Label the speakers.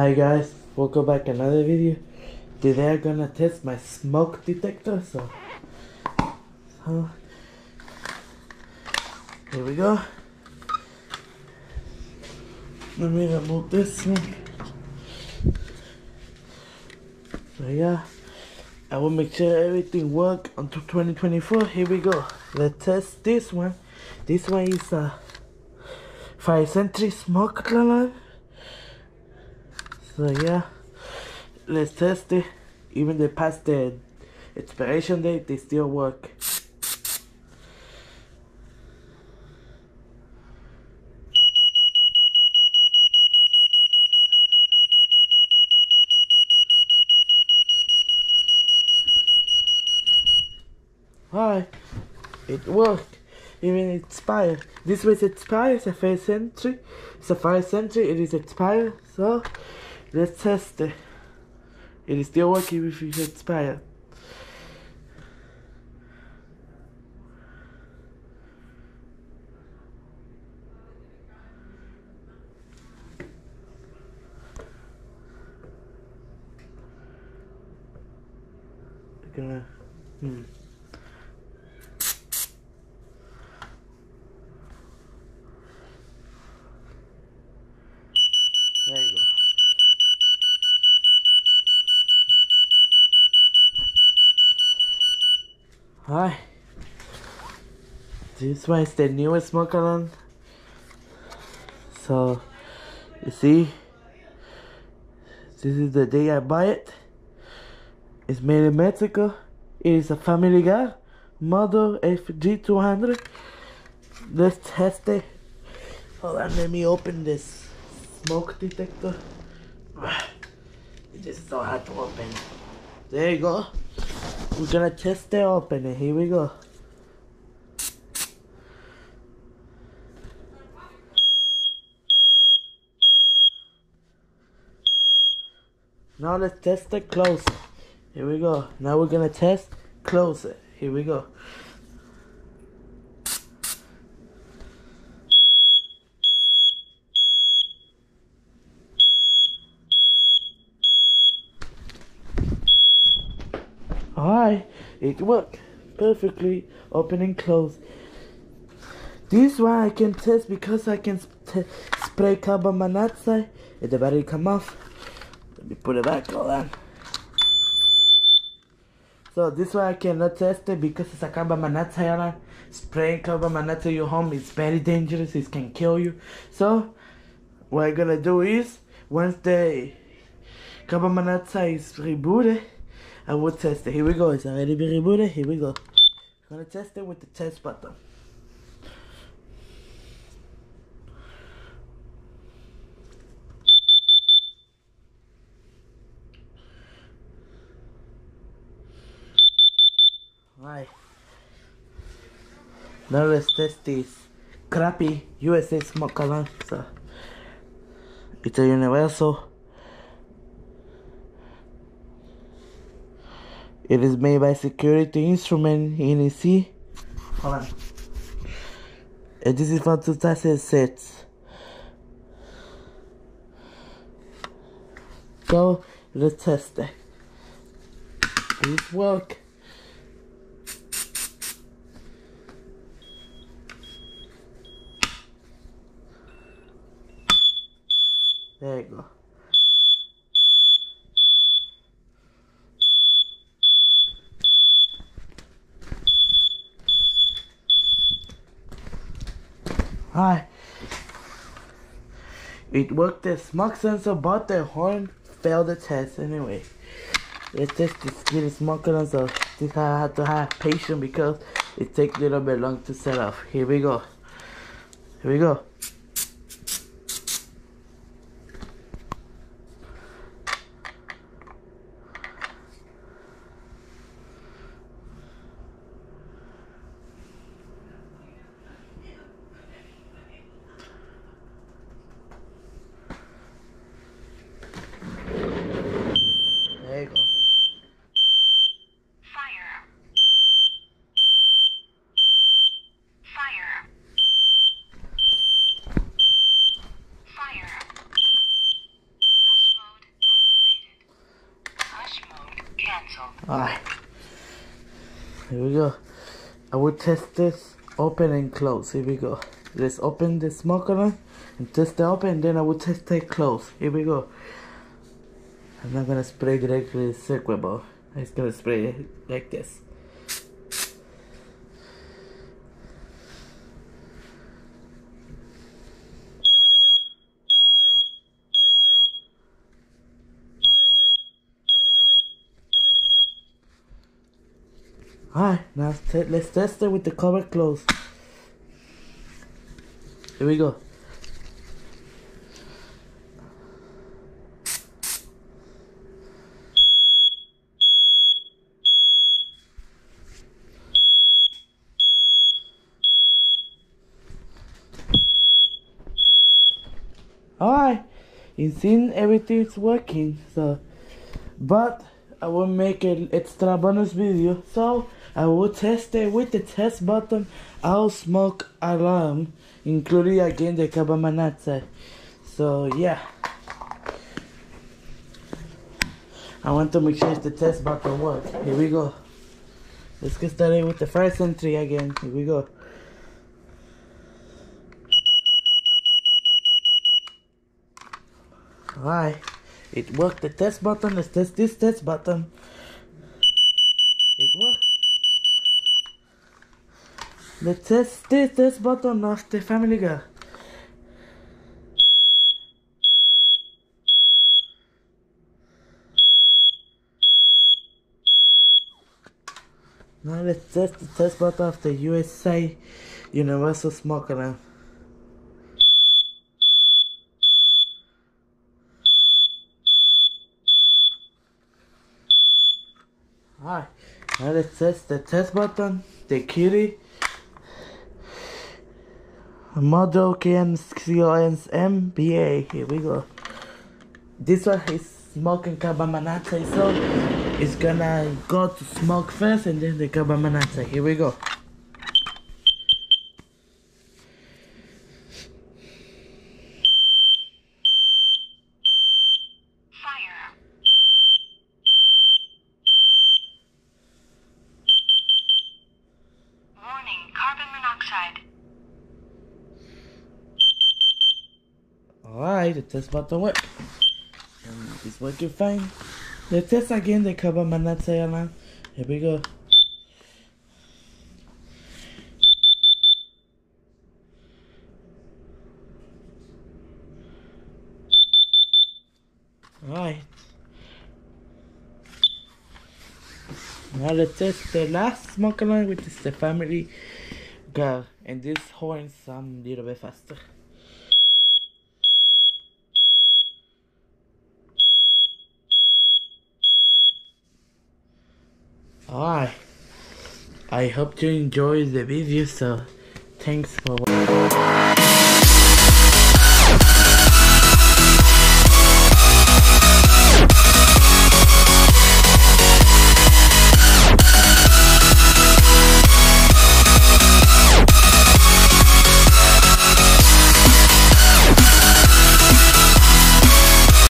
Speaker 1: Hi guys, welcome back to another video. Today I'm gonna test my smoke detector. So here we go. Let me remove this one. So yeah, I will make sure everything works until 2024. Here we go. Let's test this one. This one is a 5 century smoke alarm. So yeah, let's test it. Even they passed the expiration date, they still work. Hi, it worked. Even expired. This was expired. It's a 5 century. It's a 5 century. It is expired. So let's test it. It is still working if it's expired. Gonna There you go. Hi. This one is the newest smoke alarm. So you see, this is the day I buy it. It's made in Mexico. It is a Family Guy model FG200. Let's test it. Hold on, let me open this smoke detector. It's just so hard to open. There you go. We're gonna test it, open it. Here we go. Now let's test it, close it. Here we go. Now we're gonna test, close it. Here we go. Alright, it worked perfectly. Open and close. This one I can test because I can spray carbon monoxide and the battery come off. Let me put it back, hold on. So this one I cannot test it because it's a carbon monoxide alarm. Spraying carbon monoxide in your home is very dangerous. It can kill you. So what I'm gonna do is, once the carbon monoxide is rebooted, I will test it. Here we go. It's already been rebooted. Here we go. I'm gonna test it with the test button. Alright. Now let's test this crappy USA smoke alarm. So it's a universal. It is made by Security Instrument NEC. Hold on. And this is from 2006. So let's test it. It work. There you go. Hi. It worked. The smoke sensor, but the horn failed the test anyway. Let's test this little smoke alarm. So this I have to have patience because it takes a little bit long to set off. Here we go. Here we go. There you go.
Speaker 2: Fire. Fire.
Speaker 1: Alright. Here we go. I will test this open and close. Here we go. Let's open the smoke alarm and test it open, and then I will test it close. Here we go. I'm not gonna spray directly the circuit board. I'm just gonna spray it like this. Alright, now let's test it with the cover closed. Here we go. Alright, it seems everything's working, so but I will make an extra bonus video, so I will test it with the test button, our smoke alarm, including again the carbon monoxide. So yeah, I want to make sure the test button works. Here we go. Let's get started with the first entry again. Here we go. Alright, it worked. The test button. Let's test this test button. It worked. Let's test this test button of the Family Guy. Now let's test the test button of the USA Universal Smoke Alarm. Alright, now let's test the test button, the Kitty Model KMCONSMBA. Here we go. This one is smoking carbon monoxide, so it's gonna go to smoke first and then the carbon monoxide. Here we go. Alright, the test button worked. And it's working fine. Let's test again the carbon monoxide alarm. Here we go. Alright. Now let's test the last smoke alarm, which is the Family Guy. And this horn sounds a little bit faster. Alright, I hope you enjoyed the video, so thanks for watching.